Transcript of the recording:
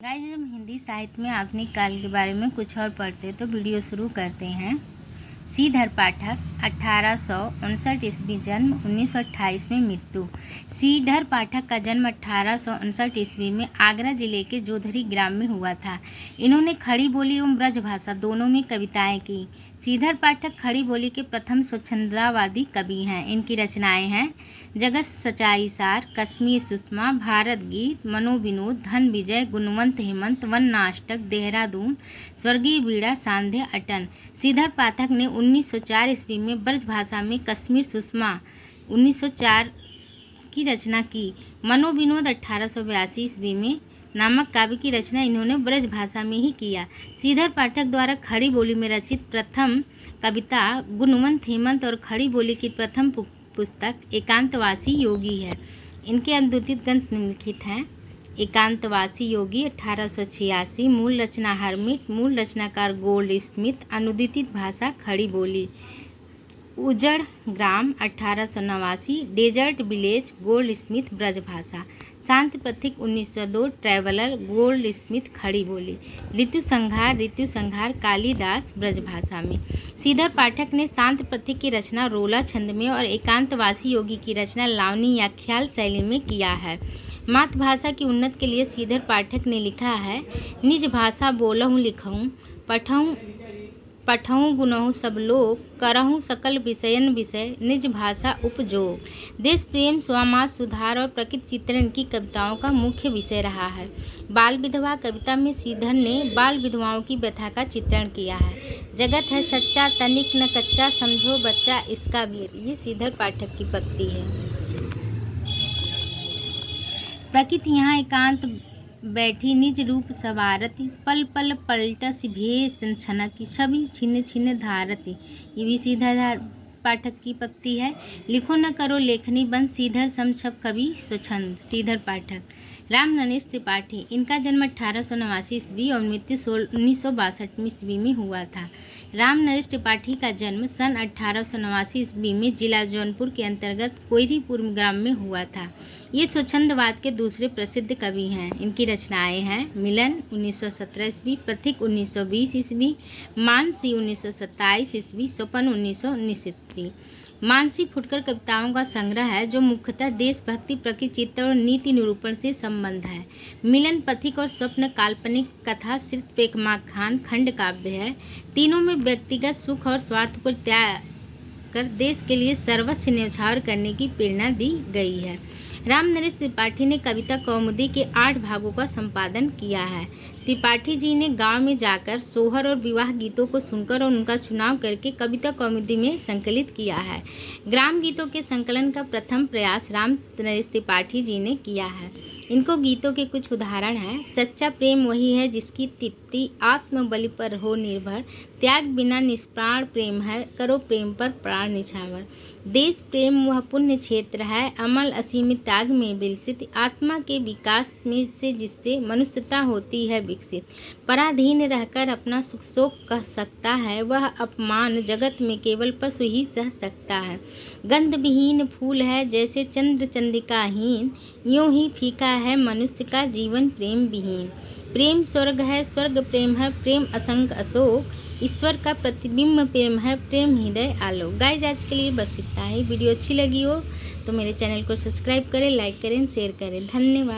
Guys, जब हम हिंदी साहित्य में आधुनिक काल के बारे में कुछ और पढ़ते तो वीडियो शुरू करते हैं। श्रीधर पाठक 1859 ईस्वी, जन्म 1928 में मृत्यु। श्रीधर पाठक का जन्म 1859 ईस्वी में आगरा जिले के जोधरी ग्राम में हुआ था। इन्होंने खड़ी बोली एवं ब्रजभाषा दोनों में कविताएं की। श्रीधर पाठक खड़ी बोली के प्रथम स्वच्छंदवादी कवि हैं। इनकी रचनाएं हैं जगत सच्चाई सार, कश्मीर सुषमा, भारत गीत, मनोविनोद, धन विजय, गुणवंत हेमंत, वन नाटक, देहरादून, स्वर्गीय बीड़ा, सांध्य अटन। श्रीधर पाठक ने 1904 ईस्वी में ब्रजभाषा में कश्मीर सुषमा 1904 की रचना की। मनोविनोद 1882 ईस्वी में नामक काव्य की रचना इन्होंने ब्रजभाषा में ही किया। श्रीधर पाठक द्वारा खड़ी बोली में रचित प्रथम कविता गुणवंत हेमंत और खड़ी बोली की प्रथम पुस्तक एकांतवासी योगी है। इनके अनुदित ग्रंथ निम्नलिखित हैं। एकांतवासी योगी 1886, मूल रचना हरमिट, मूल रचनाकार गोल्ड स्मिथ, अनुदित भाषा Khari Boli. Ujad Gram 1889, desert village Goldsmith Brajbhasha. शांत प्रतीक 1902, ट्रैवलर गोल्ड स्मिथ खड़ी बोली। ऋतु संहार कालिदास ब्रजभाषा में। श्रीधर पाठक ने शांत प्रतीक की रचना रोला छंद में और एकांतवासी योगी की रचना लावनी या ख्याल शैली में किया है। मातृभाषा की उन्नत के लिए श्रीधर पाठक ने लिखा है, निज भाषा बोलहूँ लिखहूँ, पढ़हूँ गुनहूँ सब लोग, करहूँ सकल विषयन विषय, निज भाषा उपजोग। देश प्रेम, समाज सुधार और प्रकृति चित्रण की कविताओं का मुख्य विषय रहा है। बाल विधवा कविता में श्रीधर ने बाल विधवाओं की व्यथा का चित्रण किया है। जगत है सच्चा, तनिक न कच्चा, समझो बच्चा इसका वीर। ये श्रीधर पाठक की पंक्ति है। प्रकृति यहाँ एकांत बैठी निज रूप सवारती, पल पल पलटस भेष छनकी, सभी छिन्न छिन्न धारती। ये भी श्रीधर पाठक की पंक्ति है। लिखो न करो लेखनी बंद, श्रीधर सम सब कवि स्वच्छंद। श्रीधर पाठक। राम नरेश त्रिपाठी, इनका जन्म 1889 ईस्वी और मृत्यु 1962 ईस्वी में हुआ था। राम नरेश त्रिपाठी का जन्म सन 1889 ईस्वी में जिला जौनपुर के अंतर्गत कोयरीपुर ग्राम में हुआ था। ये स्वच्छंदवाद के दूसरे प्रसिद्ध कवि हैं। इनकी रचनाएं हैं मिलन 1917 ईस्वी, प्रतीक 1920 ईस्वी, मानसी 1927 ईस्वी, स्वपन 1919 ईस्वी। मानसी फुटकर कविताओं का संग्रह है जो मुख्यतः देशभक्ति, प्रकृति चित्रण और नीति निरूपण से संबंध है। मिलन पथिक और स्वप्न काल्पनिक कथा सिर्फ प्रेमाख्यान खंड काव्य है। तीनों में व्यक्तिगत सुख और स्वार्थ को त्याग कर देश के लिए सर्वस्व न्यौछावर करने की प्रेरणा दी गई है। राम नरेश त्रिपाठी ने कविता कौमुदी के 8 भागों का संपादन किया है। त्रिपाठी जी ने गांव में जाकर सोहर और विवाह गीतों को सुनकर और उनका चुनाव करके कविता कौमुदी में संकलित किया है। ग्राम गीतों के संकलन का प्रथम प्रयास राम नरेश त्रिपाठी जी ने किया है। इनको गीतों के कुछ उदाहरण हैं। सच्चा प्रेम वही है जिसकी तृप्ति आत्मबलि पर हो निर्भर, त्याग बिना निष्प्राण प्रेम है, करो प्रेम पर प्राण निछावर। देश प्रेम वह पुण्य क्षेत्र है, अमल असीमित त्याग में विलसित, आत्मा के विकास में से जिससे मनुष्यता होती है विकसित। पराधीन रहकर अपना सुख शोक कह सकता है, वह अपमान जगत में केवल पशु ही सह सकता है। गंध विहीन फूल है जैसे चंद्र चंद्रिकाहीन, यूं ही फीका है मनुष्य का जीवन प्रेम विहीन। प्रेम स्वर्ग है, स्वर्ग प्रेम है, प्रेम असंग अशोक, ईश्वर का प्रतिबिंब प्रेम है, प्रेम हृदय आलोक। गाइस, आज के लिए बस इतना ही। वीडियो अच्छी लगी हो तो मेरे चैनल को सब्सक्राइब करें, लाइक करें, शेयर करें। धन्यवाद।